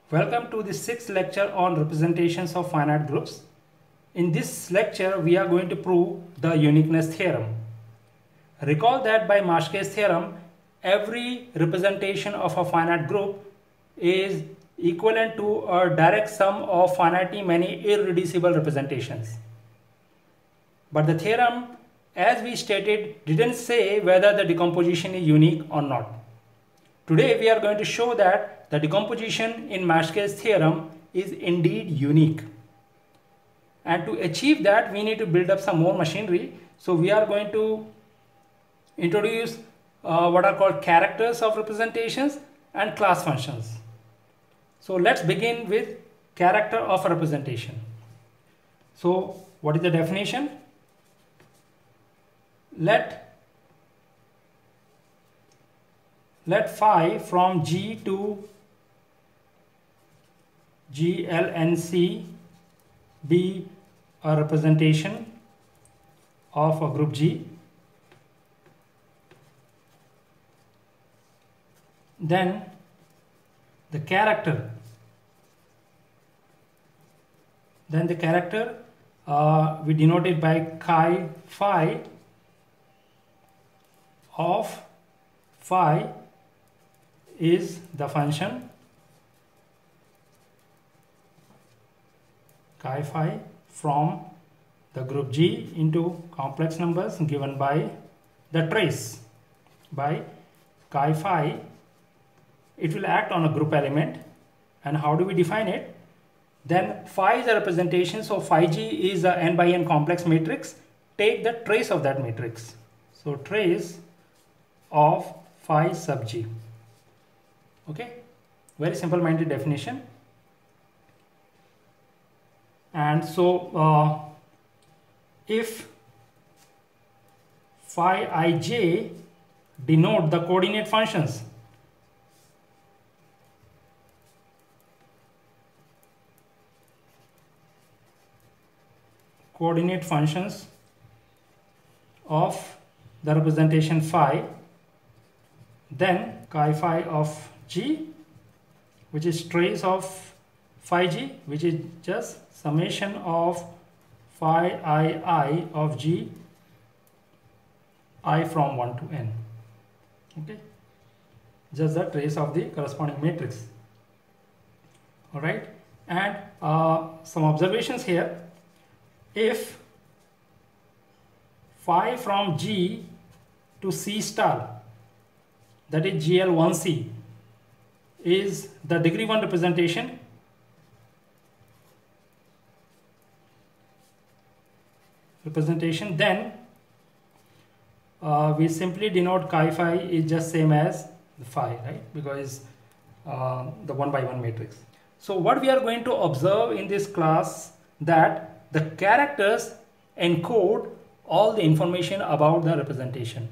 Welcome to the sixth lecture on representations of finite groups. In this lecture, we are going to prove the uniqueness theorem. Recall that by Marshall's theorem, every representation of a finite group is equivalent to a direct sum of finitely many irreducible representations. But the theorem, as we stated, didn't say whether the decomposition is unique or not. Today we are going to show that the decomposition in Marshall's theorem is indeed unique. And to achieve that, we need to build up some more machinery. So we are going to introduce what are called characters of representations and class functions. So let's begin with character of a representation. So what is the definition? Let phi from G to GLNC be a representation of a group G. Then the character we denote it by chi phi of phi is the function chi phi from the group G into complex numbers given by the trace by chi phi. It will act on a group element. And how do we define it? Then phi is a representation, so phi G is a n by n complex matrix. Take the trace of that matrix. So trace of phi sub G. Okay, very simple minded definition. And so if phi ij denote the coordinate functions, of the representation phi, then chi phi of G, which is trace of phi G, which is just summation of phi I of G I from 1 to n. Okay, just the trace of the corresponding matrix. All right, and some observations here. If phi from G to C star, that is GL1C, is the degree 1 representation, then we simply denote chi phi is just same as the phi, right? Because the 1 by 1 matrix. So what we are going to observe in this class, that the characters encode all the information about the representation.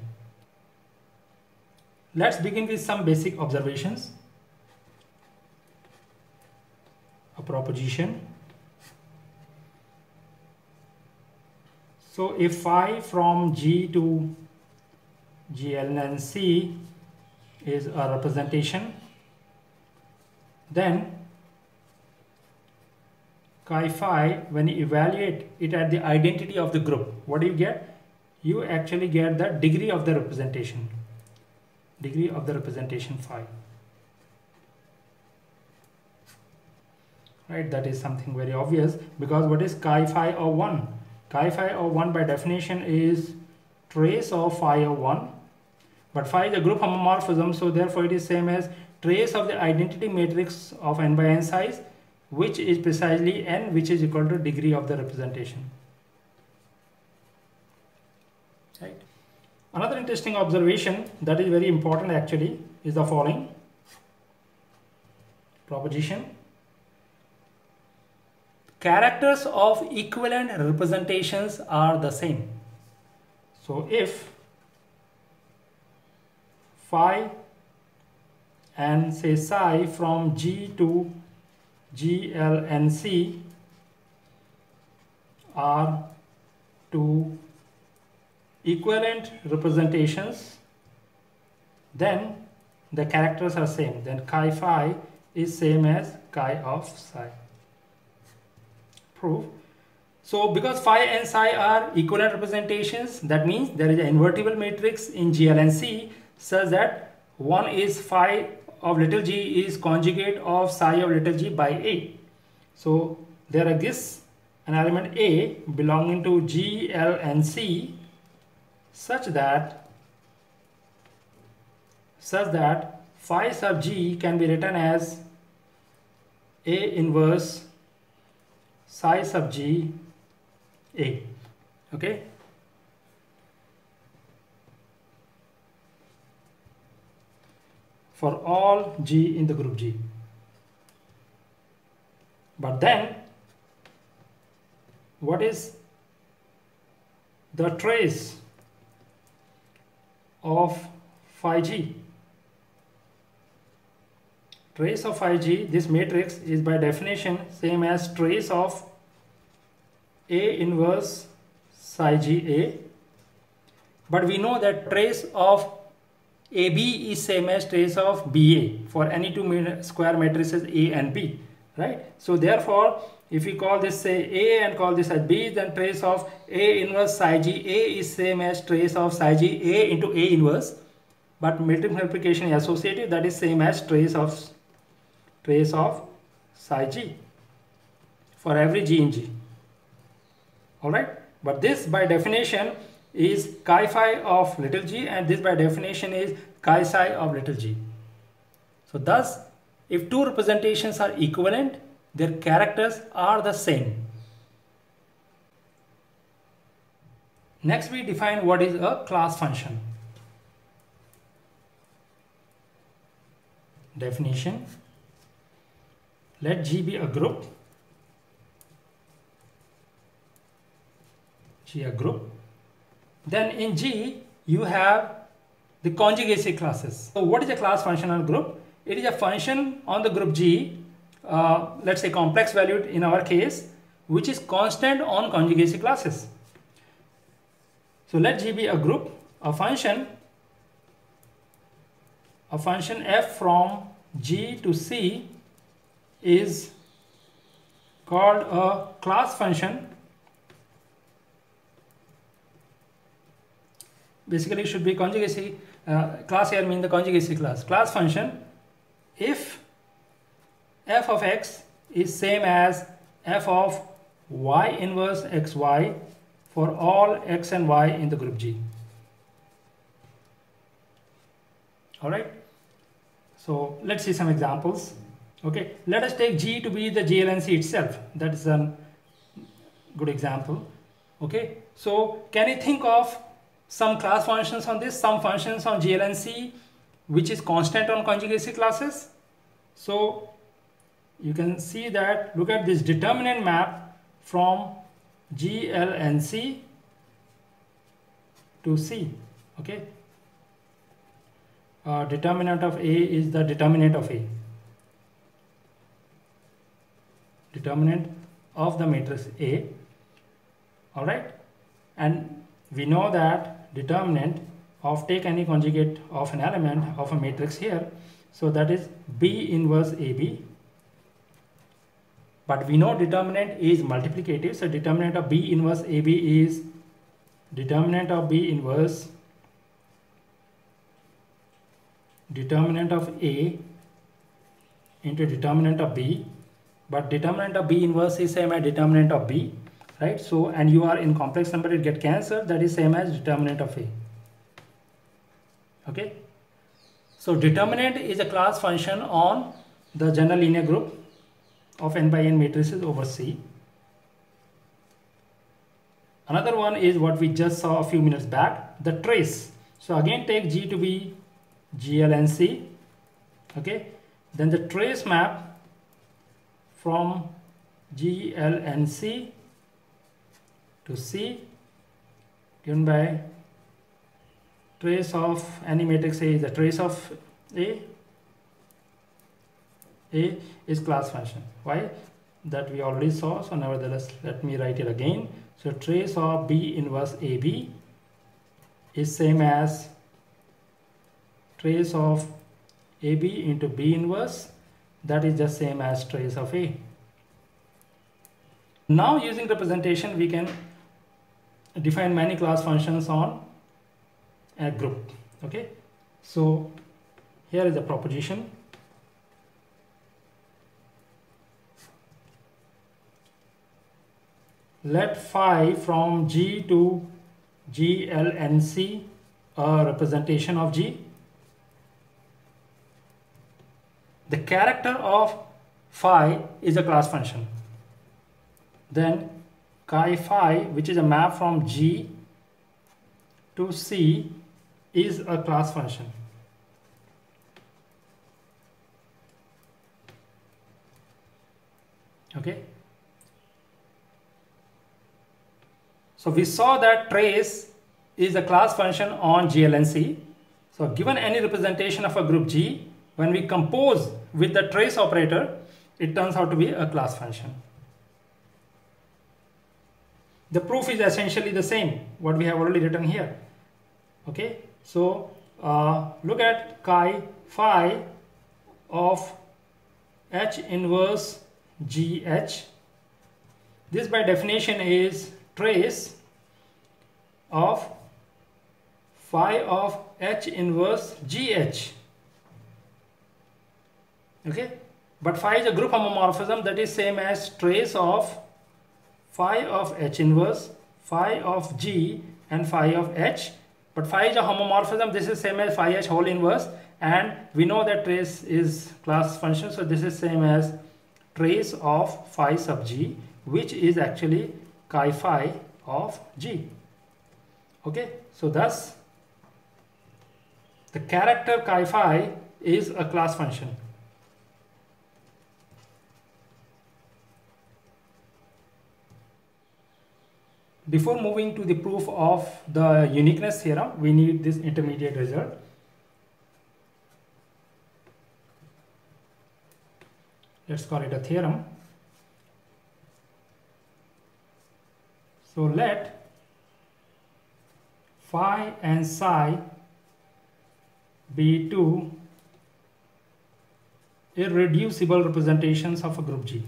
Let's begin with some basic observations. A proposition. So if phi from G to GLNC is a representation, then chi phi, when you evaluate it at the identity of the group, what do you get? You actually get the degree of the representation. Degree of the representation phi. Right, that is something very obvious, because what is chi phi of 1? Chi phi of 1 by definition is trace of phi of 1, but phi is a group homomorphism, so therefore it is same as trace of the identity matrix of n by n size, which is precisely n, which is equal to degree of the representation. Right. Another interesting observation that is very important actually is the following proposition. Characters of equivalent representations are the same. So if phi and say psi from G to GLNC are two equivalent representations, then the characters are same. Then chi phi is same as chi of psi. Proof. So because phi and psi are equivalent representations, that means there is an invertible matrix in GLNC such that one is phi of little g is conjugate of psi of little g by A. So there exists an element A belonging to G, L and C such that phi sub g can be written as A inverse psi sub g A. Okay. For all G in the group G. But then what is the trace of phi g? Trace of phi g, this matrix is by definition same as trace of A inverse psi g A. But we know that trace of AB is same as trace of BA for any two square matrices A and B, right? So therefore, if we call this say A and call this as B, then trace of A inverse psi g A is same as trace of psi g A into A inverse. But matrix multiplication is associative, that is same as trace of psi g for every G in G. Alright, but this by definition is chi phi of little g, and this by definition is chi psi of little g. So thus, if two representations are equivalent, their characters are the same. Next we define what is a class function. Definition: let G be a group. G a group. Then in G you have the conjugacy classes. So what is a class function on a group? It is a function on the group G, let's say complex valued in our case, which is constant on conjugacy classes. So let G be a group. A function f from G to C is called a class function. Basically it should be conjugacy class, here means the conjugacy class. Class function if f of x is same as f of y inverse xy for all x and y in the group G. Alright, so let's see some examples. Okay, let us take G to be the GLNC itself. That is a good example. Okay, so can you think of some class functions on this, some functions on GLNC which is constant on conjugacy classes? So you can see that, look at this determinant map from GLNC to C. Okay, determinant of A is the determinant of A, determinant of the matrix A. All right, and we know that determinant of, take any conjugate of an element of a matrix here, so that is B inverse AB. But we know determinant is multiplicative, so determinant of B inverse AB is determinant of B inverse determinant of A into determinant of B, but determinant of B inverse is same as determinant of B, right? So, and you are in complex number, it get cancelled, that is same as determinant of A. Okay, so determinant is a class function on the general linear group of n by n matrices over C. Another one is what we just saw a few minutes back, the trace. So again take G to be GLNC. Okay, then the trace map from GLNC to C given by trace of any matrix A is the trace of A. A is class function. Why? That we already saw, so nevertheless let me write it again. So trace of B inverse AB is same as trace of AB into B inverse, that is just same as trace of A. Now using representation we can define many class functions on a group. Okay, so here is the proposition. Let phi from G to G, L, N, C a representation of G. The character of phi is a class function. Then chi phi, which is a map from G to C, is a class function. Okay. So we saw that trace is a class function on GLNC. So given any representation of a group G, when we compose with the trace operator, it turns out to be a class function. The proof is essentially the same, what we have already written here. Okay, so look at chi phi of H inverse GH. This by definition is trace of phi of H inverse GH. Okay, but phi is a group homomorphism, that is same as trace of phi of H inverse, phi of G and phi of H. But phi is a homomorphism, this is same as phi H whole inverse, and we know that trace is class function, so this is same as trace of phi sub G, which is actually chi phi of G. Okay, so thus the character chi phi is a class function. Before moving to the proof of the uniqueness theorem, we need this intermediate result. Let's call it a theorem. So let phi and psi be two irreducible representations of a group G.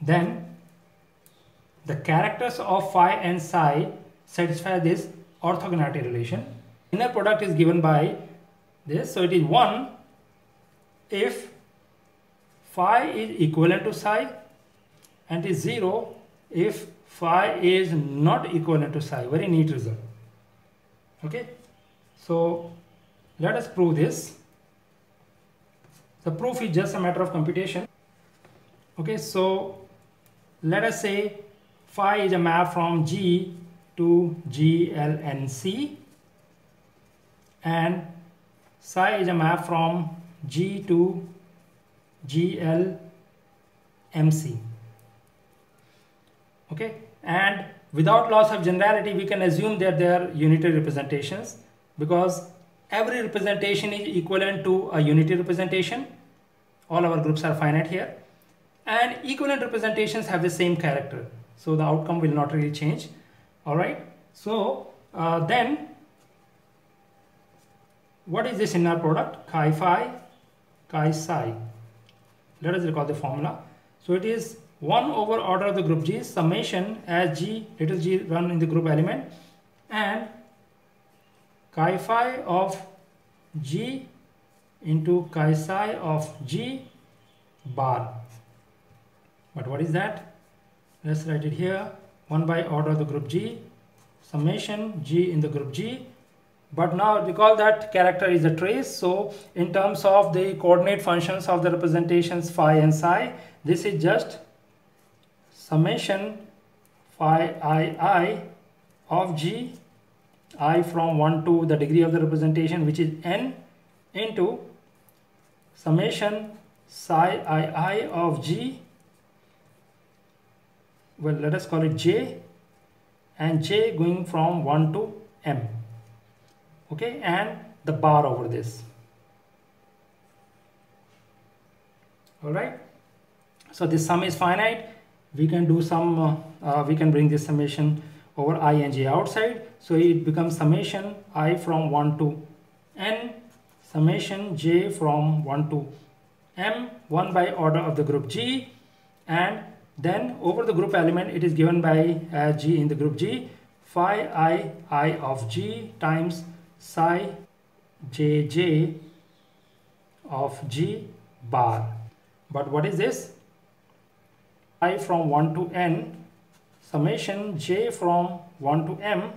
Then the characters of phi and psi satisfy this orthogonality relation. Inner product is given by this, so it is 1 if phi is equivalent to psi, and is 0 if phi is not equivalent to psi. Very neat result. Okay, so let us prove this. The proof is just a matter of computation. Okay, so let us say phi is a map from G to G, L, N, C, and psi is a map from G to G, L, M, C. Okay, and without loss of generality, we can assume that they are unitary representations, because every representation is equivalent to a unitary representation. All our groups are finite here. And equivalent representations have the same character, so the outcome will not really change. All right, so then what is this inner product? Chi phi, chi psi. Let us recall the formula. So it is 1 over order of the group G, summation as G, little g run in the group element, and chi phi of G into chi psi of G bar. But what is that? Let's write it here. 1 by order of the group G, summation G in the group G. But now recall that character is a trace. So in terms of the coordinate functions of the representations phi and psi, this is just summation phi I of G, I from 1 to the degree of the representation, which is n, into summation psi I of G, well, let us call it J, and J going from 1 to M. Okay, and the bar over this. All right. So this sum is finite. We can do some, we can bring this summation over I and j outside. So it becomes summation I from 1 to n, summation j from 1 to m, 1 by order of the group G, and then over the group element it is given by G in the group G, phi I of G times psi jj of G bar. But what is this? I from 1 to n, summation j from 1 to m.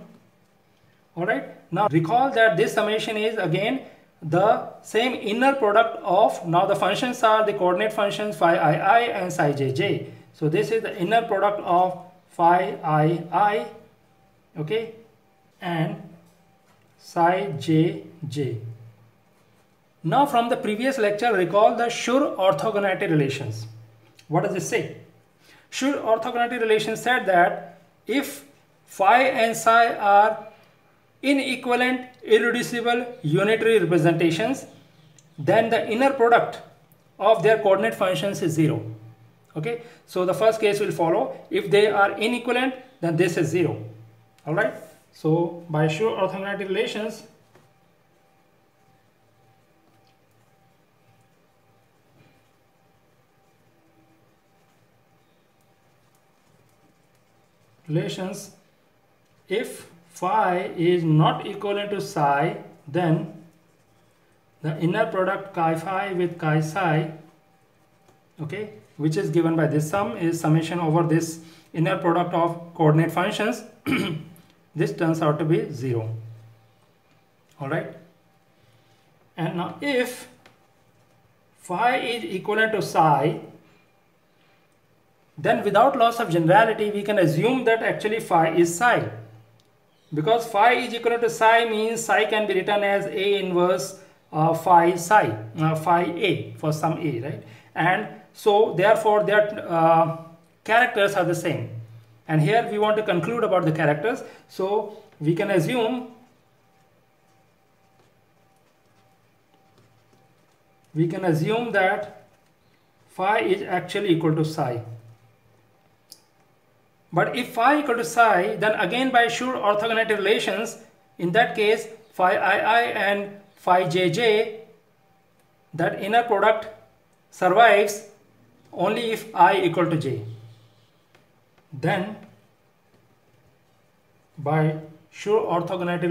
Alright, now recall that this summation is again the same inner product of, now the functions are the coordinate functions phi I and psi jj. So this is the inner product of phi I, okay, and psi jj. Now from the previous lecture, recall the Schur orthogonality relations. What does it say? Schur orthogonality relation said that if phi and psi are inequivalent, irreducible unitary representations, then the inner product of their coordinate functions is 0. Okay, so the first case will follow. If they are inequivalent, then this is 0. Alright, so by Schur orthogonality relations, if phi is not equivalent to psi, then the inner product chi phi with chi psi, okay, which is given by this sum, is summation over this inner product of coordinate functions. This turns out to be 0. Alright, and now if phi is equivalent to psi, then without loss of generality we can assume that actually phi is psi, because phi is equal to psi means psi can be written as A inverse phi psi, phi A for some A, right? And so therefore their characters are the same, and here we want to conclude about the characters. So we can assume that phi is actually equal to psi. But if phi equal to psi, then again by Schur orthogonality relations, in that case phi I and phi jj, that inner product survives only if I equal to j. Then by Schur orthogonality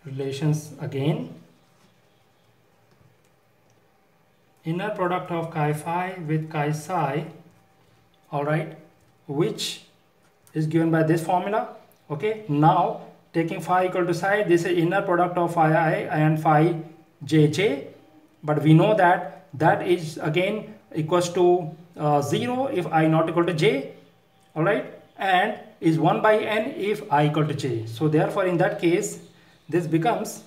relations again, inner product of chi phi with chi psi, alright, which is given by this formula. Okay, now taking phi equal to psi, this is inner product of phi I and phi jj, but we know that that is again equals to 0 if I not equal to j, alright, and is 1 by n if I equal to j. So therefore in that case this becomes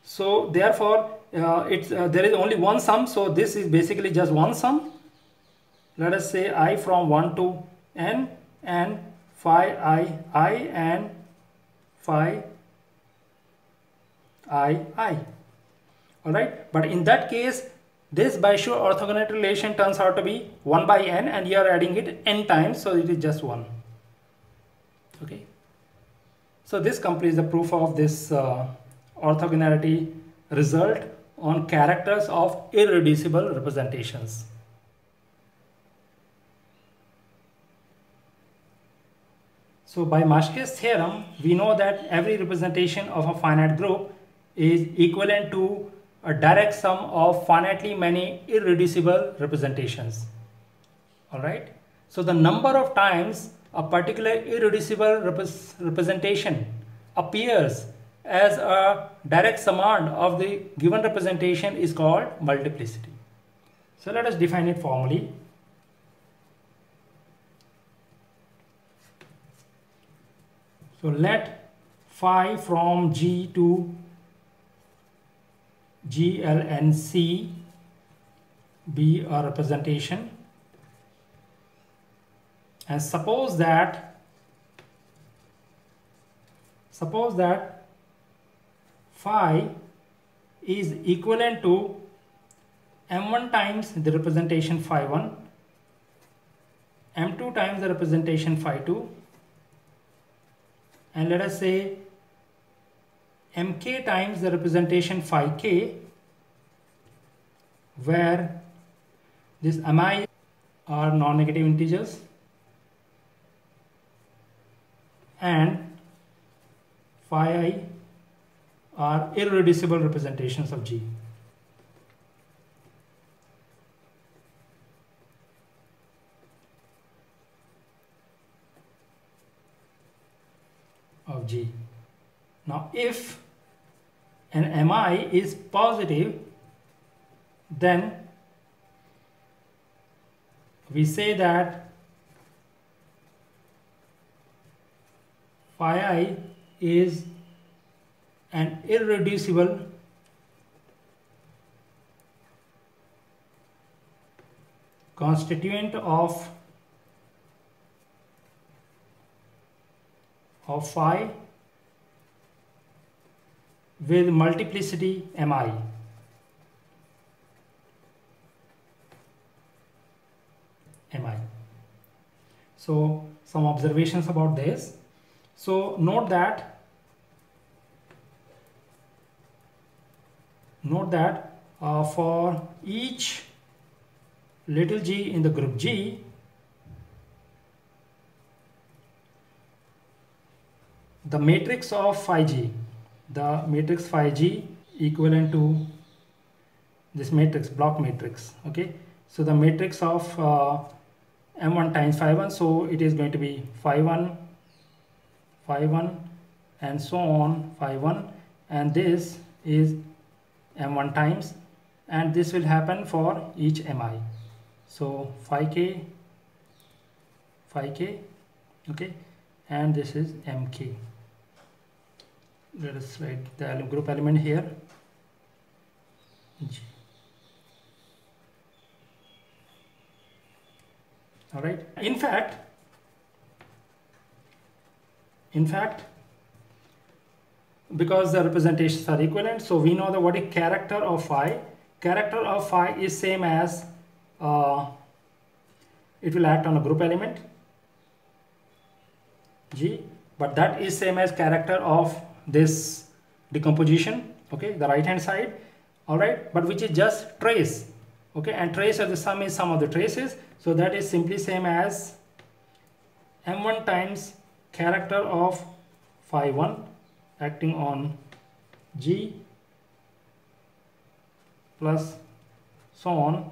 so therefore there is only one sum, so this is basically just one sum. Let us say I from 1 to n and phi I and phi I. Alright, but in that case this by Schur orthogonality relation turns out to be 1 by n, and you are adding it n times, so it is just 1. Okay, so this completes the proof of this orthogonality result on characters of irreducible representations. So by Maschke's theorem, we know that every representation of a finite group is equivalent to a direct sum of finitely many irreducible representations. Alright, so the number of times a particular irreducible representation appears as a direct summand of the given representation is called multiplicity. So let us define it formally. So let phi from G to G, L and C be a representation, And suppose that phi is equivalent to m1 times the representation phi1, m2 times the representation phi2, and let us say mk times the representation phi k, where this mi are non-negative integers and phi I are irreducible representations of G. Now if an mi is positive, then we say that phi I is an irreducible constituent of phi with multiplicity mi. So some observations about this. So note that for each little g in the group G, the matrix of phi G, the matrix phi G equivalent to this matrix, block matrix. Okay, so the matrix of m1 times phi1, so it is going to be phi1, and so on, phi1, and this is m1 times, and this will happen for each mi. So phi k, okay, and this is mk. Let us write the group element here, G. All right. In fact, because the representations are equivalent, so we know that what is character of phi. Character of phi is same as it will act on a group element G, but that is same as character of this decomposition, okay, the right hand side, all right, but which is just trace, okay, and trace of the sum is sum of the traces, so that is simply same as m1 times character of phi1 acting on G plus so on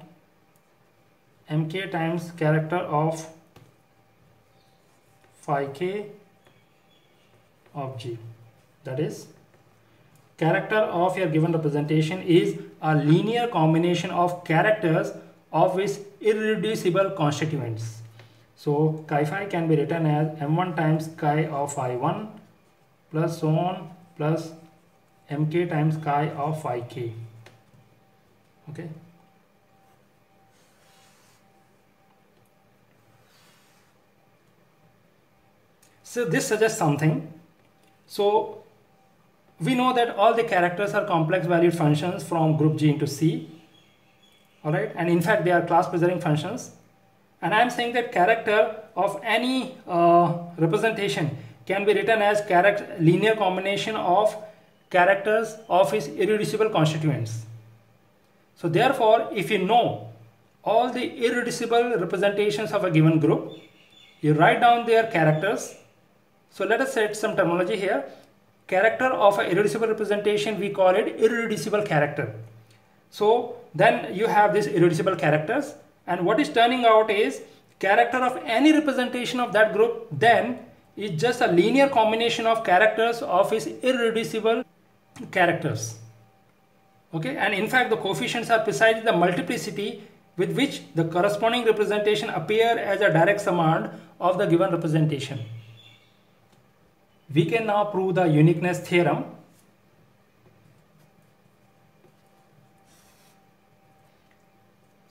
mk times character of phi k of G. That is, character of your given representation is a linear combination of characters of its irreducible constituents. So chi phi can be written as m1 times chi of phi1 plus so on plus mk times chi of phi k. Okay. So this suggests something. So we know that all the characters are complex valued functions from group G into C. All right, and in fact they are class preserving functions. And I am saying that character of any representation can be written as linear combination of characters of its irreducible constituents. So therefore, if you know all the irreducible representations of a given group, you write down their characters. So let us set some terminology here. Character of an irreducible representation, we call it irreducible character. So then you have these irreducible characters, and what is turning out is character of any representation of that group then is just a linear combination of characters of its irreducible characters. Okay, and in fact the coefficients are precisely the multiplicity with which the corresponding representation appear as a direct summand of the given representation. We can now prove the uniqueness theorem.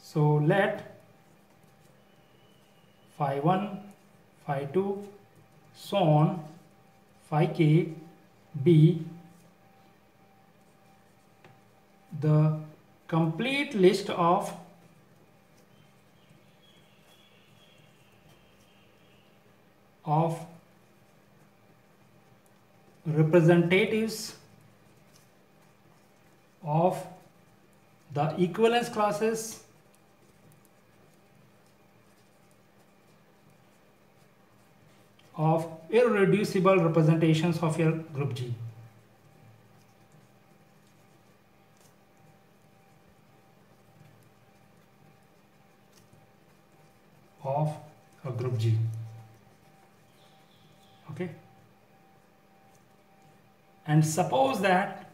So let phi1 phi 2, so on, phi k be the complete list of representatives of the equivalence classes of irreducible representations of your group G. Of a group G. Okay, and suppose that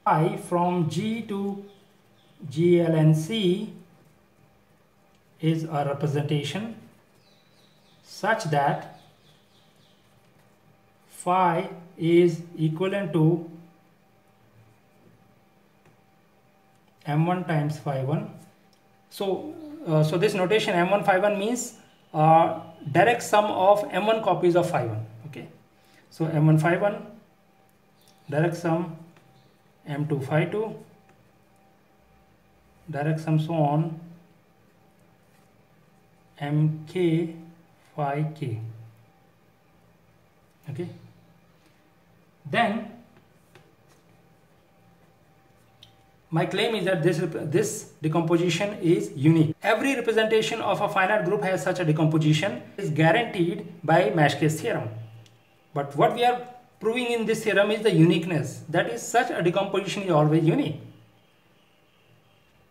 I from G to GLNC is a representation such that phi is equivalent to m1 times phi 1. So this notation m1 phi 1 means direct sum of m1 copies of phi 1. Okay, so m1 phi 1 direct sum m2 phi 2 direct sum so on mk phi k. Okay, then my claim is that this decomposition is unique. Every representation of a finite group has such a decomposition is guaranteed by Mashke's theorem. But what we are proving in this theorem is the uniqueness. That is, such a decomposition is always unique.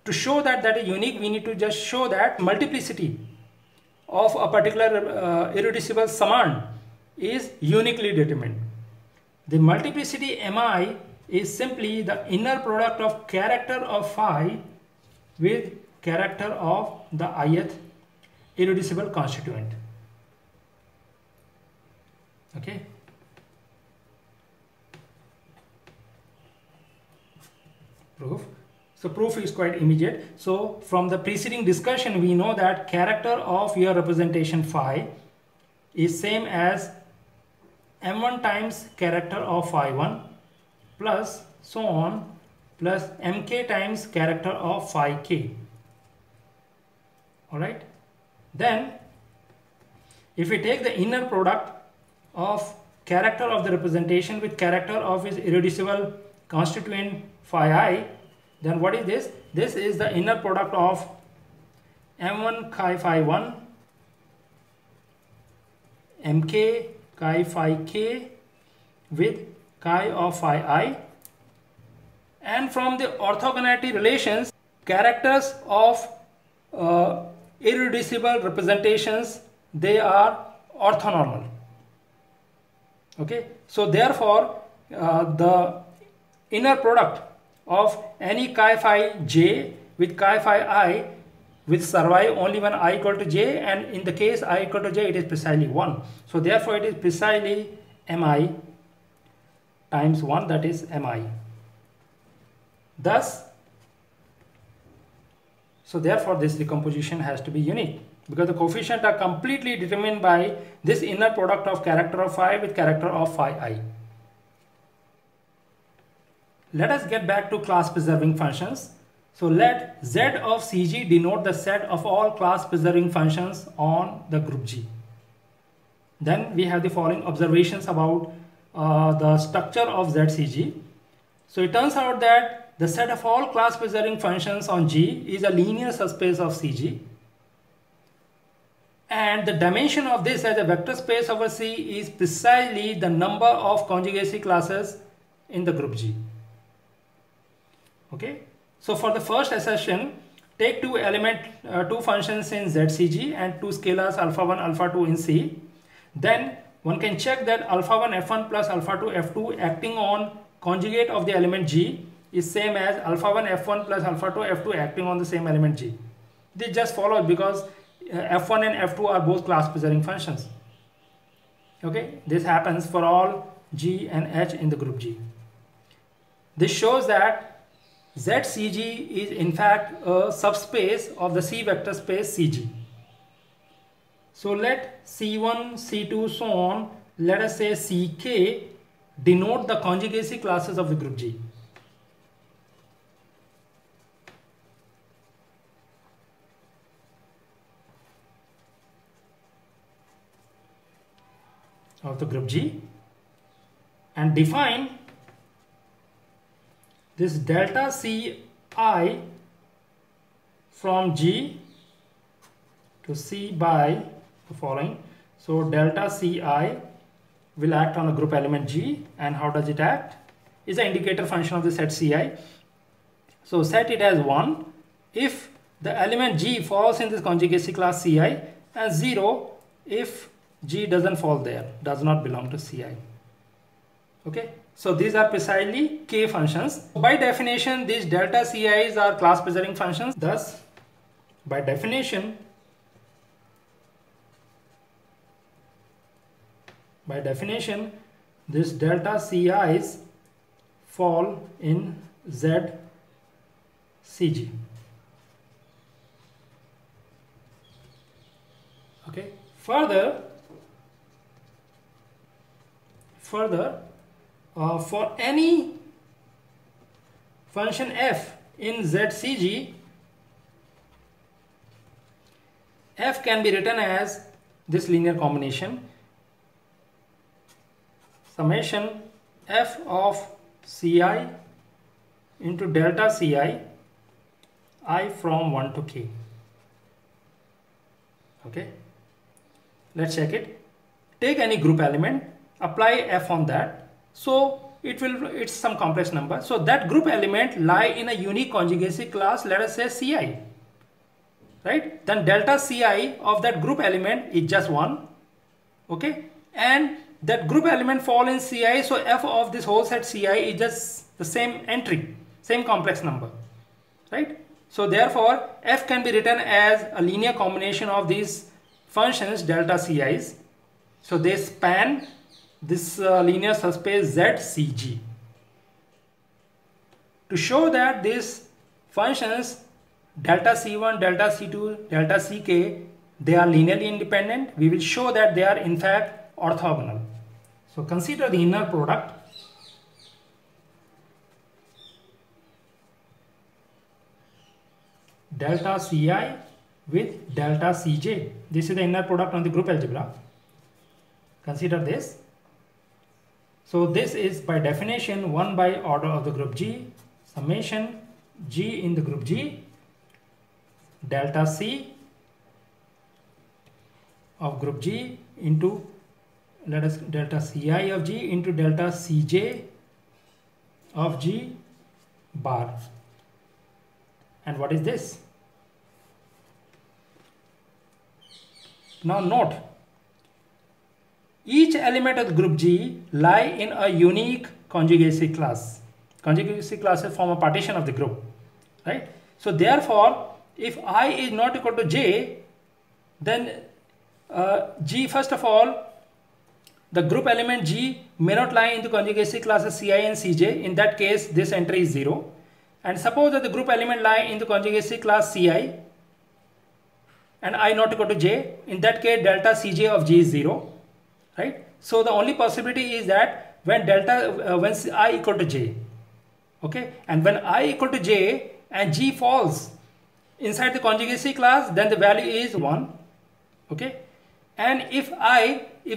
To show that is unique, we need to just show that multiplicity of a particular irreducible summand is uniquely determined. The multiplicity mi is simply the inner product of character of phi with character of the ith irreducible constituent. Okay. Proof. So proof is quite immediate. So from the preceding discussion, we know that character of your representation phi is same as m1 times character of phi 1 plus so on plus mk times character of phi k. Alright. Then if we take the inner product of character of the representation with character of its irreducible constituent phi I, then what is this? This is the inner product of m1 chi phi 1 mk chi phi k with chi of phi I, and from the orthogonality relations, characters of irreducible representations, they are orthonormal. Okay, so therefore the inner product of any chi phi j with chi phi I will survive only when I equal to j, and in the case I equal to j, it is precisely 1. So therefore it is precisely mi times 1, that is mi. Thus, so therefore this decomposition has to be unique, because the coefficients are completely determined by this inner product of character of phi with character of phi I. Let us get back to class preserving functions. So let Z of Cg denote the set of all class preserving functions on the group G. Then we have the following observations about the structure of ZCG. So it turns out that the set of all class preserving functions on G is a linear subspace of Cg, and the dimension of this as a vector space over C is precisely the number of conjugacy classes in the group G. Okay, so for the first assertion, take two functions in ZCG and two scalars alpha 1 alpha 2 in C. Then one can check that alpha 1 f1 plus alpha 2 f2 acting on conjugate of the element G is same as alpha 1 f1 plus alpha 2 f2 acting on the same element G. This just follows because f1 and f2 are both class preserving functions. Okay, this happens for all G and H in the group G. This shows that ZCG is in fact a subspace of the C vector space CG. So let C1, C2, so on, let us say CK denote the conjugacy classes of the group G. Of the group G, and define this delta Ci from G to C by the following. So delta Ci will act on a group element G, and how does it act? Is an indicator function of the set Ci. So set it as 1 if the element G falls in this conjugacy class Ci, and 0 if G doesn't fall there, does not belong to Ci. Okay, so these are precisely K functions. By definition, these delta Ci's are class preserving functions. Thus, by definition, this delta Ci's fall in ZCG. Okay, further, for any function f in ZCG, f can be written as this linear combination summation f of Ci into delta Ci I from 1 to k. Okay, let's check it. Take any group element, apply f on that. So it's some complex number. So that group element lie in a unique conjugacy class, let us say Ci, right? Then delta Ci of that group element is just 1. Okay, and that group element fall in Ci, so f of this whole set Ci is just the same entry, same complex number, right? So therefore f can be written as a linear combination of these functions delta Ci's. So they span this linear subspace ZCG. To show that these functions delta C1, delta C2, delta Ck, they are linearly independent, we will show that they are in fact orthogonal. So consider the inner product delta Ci with delta Cj. This is the inner product on the group algebra. Consider this. So this is by definition 1 by order of the group G, summation G in the group G, delta C of group G into, let us, delta Ci of G into delta Cj of G bar. And what is this? Now note, each element of the group G lie in a unique conjugacy class. Conjugacy classes form a partition of the group, right? So therefore, if I is not equal to J, then G, first of all, the group element G may not lie in the conjugacy classes Ci and Cj. In that case, this entry is 0. And suppose that the group element lie in the conjugacy class Ci and I not equal to J. In that case, delta Cj of G is 0. Right? So the only possibility is that when when I equal to J, okay, and when I equal to J and G falls inside the conjugacy class, then the value is 1, okay, and if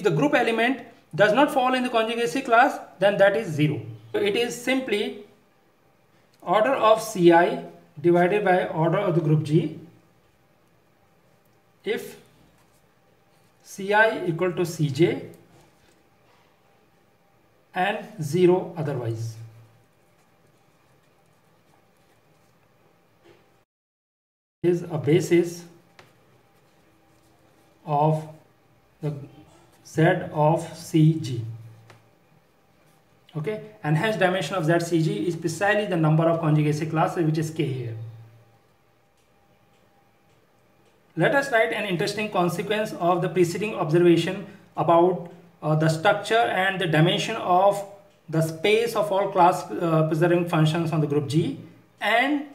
the group element does not fall in the conjugacy class, then that is 0. So it is simply order of Ci divided by order of the group G if Ci equal to Cj and 0 otherwise. Is a basis of the Z of Cg. Okay, and hence dimension of ZCG is precisely the number of conjugacy classes, which is k here. Let us write an interesting consequence of the preceding observation about the structure and the dimension of the space of all class preserving functions on the group G. and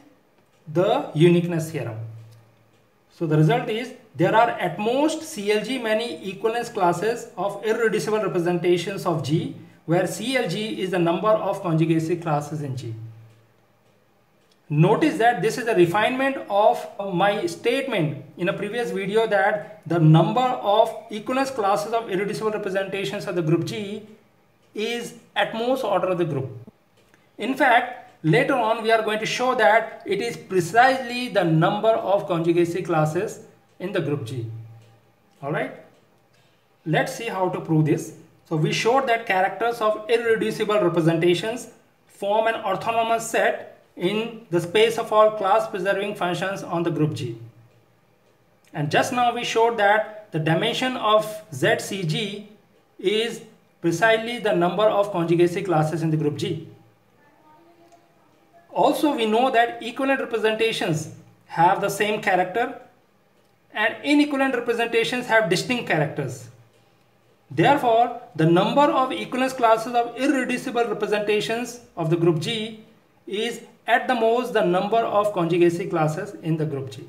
the uniqueness theorem. So the result is there are at most CLG many equivalence classes of irreducible representations of G, where CLG is the number of conjugacy classes in G. Notice that this is a refinement of my statement in a previous video that the number of equivalence classes of irreducible representations of the group G is at most order of the group. In fact, later on we are going to show that it is precisely the number of conjugacy classes in the group G. Alright, let's see how to prove this. So we showed that characters of irreducible representations form an orthonormal set in the space of all class preserving functions on the group G. And just now we showed that the dimension of ZCG is precisely the number of conjugacy classes in the group G. Also, we know that equivalent representations have the same character and inequivalent representations have distinct characters. Therefore, the number of equivalence classes of irreducible representations of the group G is at the most the number of conjugacy classes in the group G.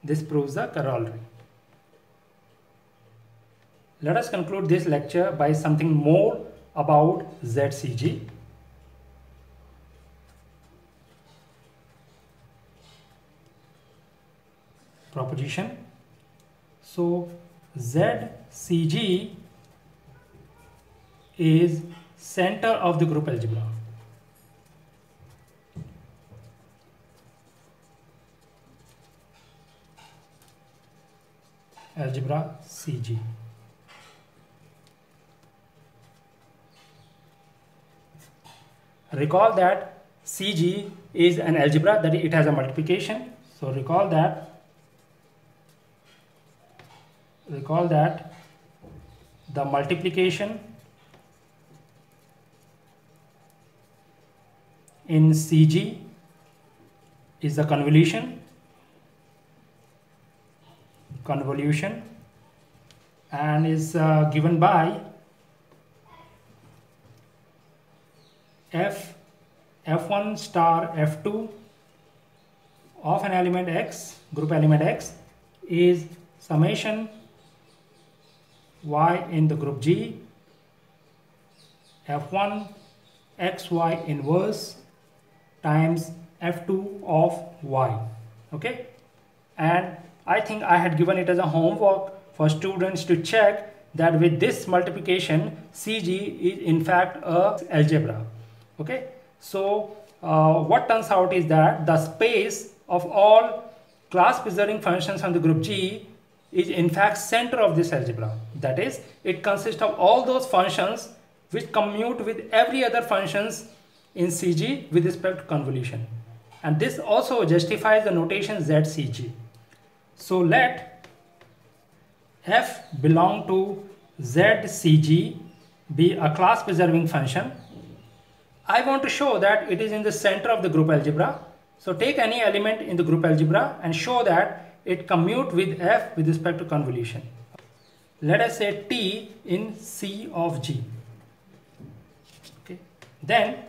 This proves the corollary. Let us conclude this lecture by something more about ZCG. Proposition. So ZCG is center of the group algebra. Algebra CG. Recall that CG is an algebra, that it has a multiplication. So recall that the multiplication in CG is the convolution and is given by F1 star F2 of an element X, group element X, is summation Y in the group G F1 XY inverse times F2 of Y. Okay, and I think I had given it as a homework for students to check that with this multiplication CG is in fact a algebra. Okay, so what turns out is that the space of all class preserving functions on the group G is in fact center of this algebra. That is, it consists of all those functions which commute with every other functions in CG with respect to convolution. And this also justifies the notation ZCG. So let F belong to ZCG be a class preserving function. I want to show that it is in the center of the group algebra. So take any element in the group algebra and show that it commute with F with respect to convolution. Let us say T in C of G. Okay. Then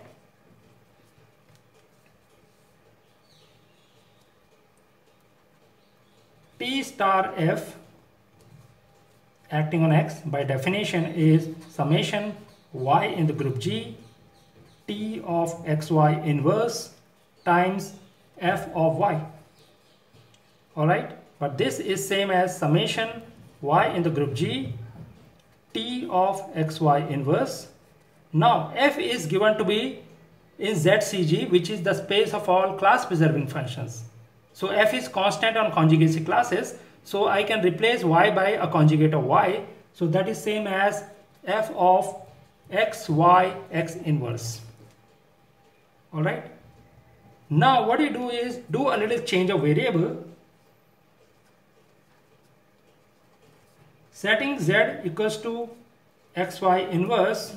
T star F acting on X by definition is summation Y in the group G T of XY inverse times F of Y. Alright, but this is same as summation Y in the group G T of XY inverse. Now F is given to be in ZCG, which is the space of all class preserving functions. So F is constant on conjugacy classes, so I can replace Y by a conjugate of Y. So that is same as F of XY X inverse. Alright. Now what you do is do a little change of variable. Setting Z equals to XY inverse,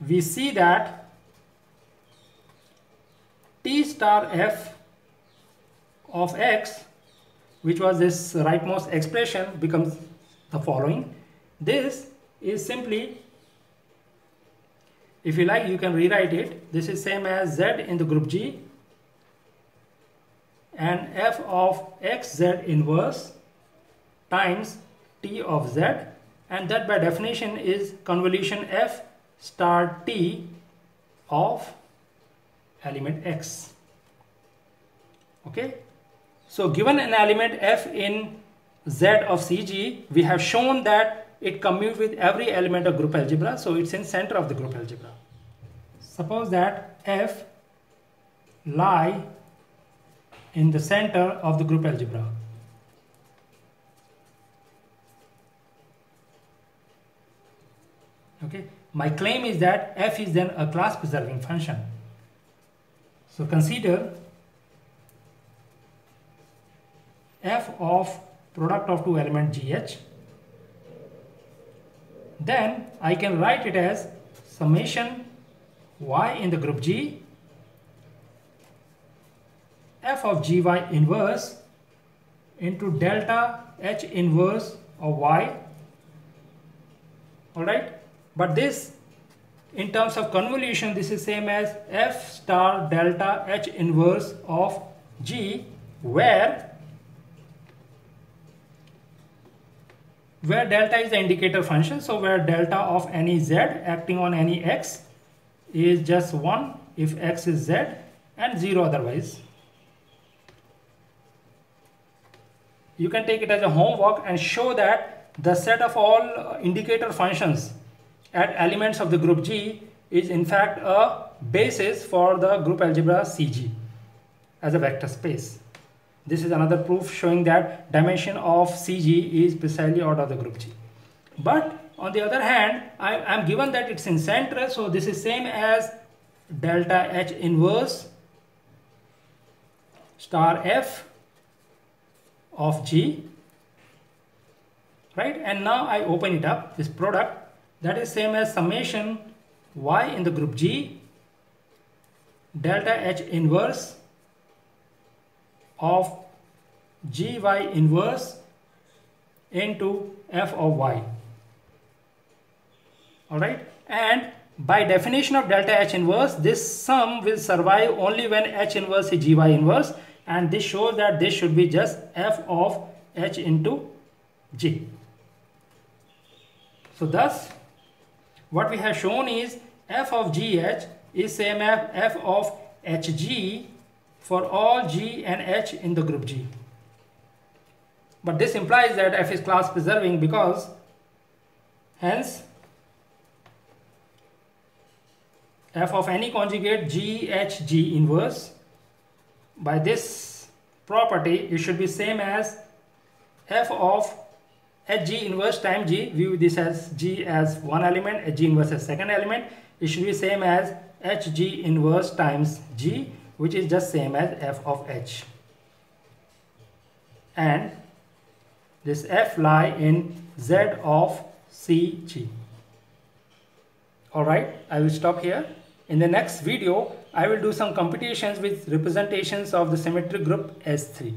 we see that T star F of X, which was this rightmost expression, becomes the following. This is simply If you like, you can rewrite it. This is same as Z in the group G and f of xz inverse times t of z, and that by definition is convolution f star t of element x. Okay, so given an element f in Z of CG, we have shown that it commutes with every element of group algebra, so it's in center of the group algebra. Suppose that f lie in the center of the group algebra. Okay, my claim is that f is then a class preserving function. So consider f of product of two element gh. Then I can write it as summation y in the group G f of gy inverse into delta h inverse of y. Alright, but this in terms of convolution, this is same as f star delta h inverse of g, where delta is the indicator function, so where delta of any z acting on any x is just 1 if x is z and 0 otherwise. You can take it as a homework and show that the set of all indicator functions at elements of the group G is in fact a basis for the group algebra CG as a vector space. This is another proof showing that dimension of CG is precisely out of the group G. But on the other hand, I am given that it's in center, so this is same as delta H inverse star F of G, right? And now I open it up, this product, that is same as summation y in the group G delta H inverse of gy inverse into f of y. Alright, and by definition of delta H inverse, this sum will survive only when H inverse is gy inverse, and this shows that this should be just f of H into G. So thus what we have shown is f of gh is same as f of hg for all g and h in the group G. But this implies that f is class preserving, because hence f of any conjugate GHG inverse, by this property it should be same as f of Hg inverse times G. View this as G as one element, Hg inverse as second element. It should be same as Hg inverse times G, which is just same as f of H. And this f lie in Z of CG. Alright, I will stop here. In the next video, I will do some computations with representations of the symmetric group S3.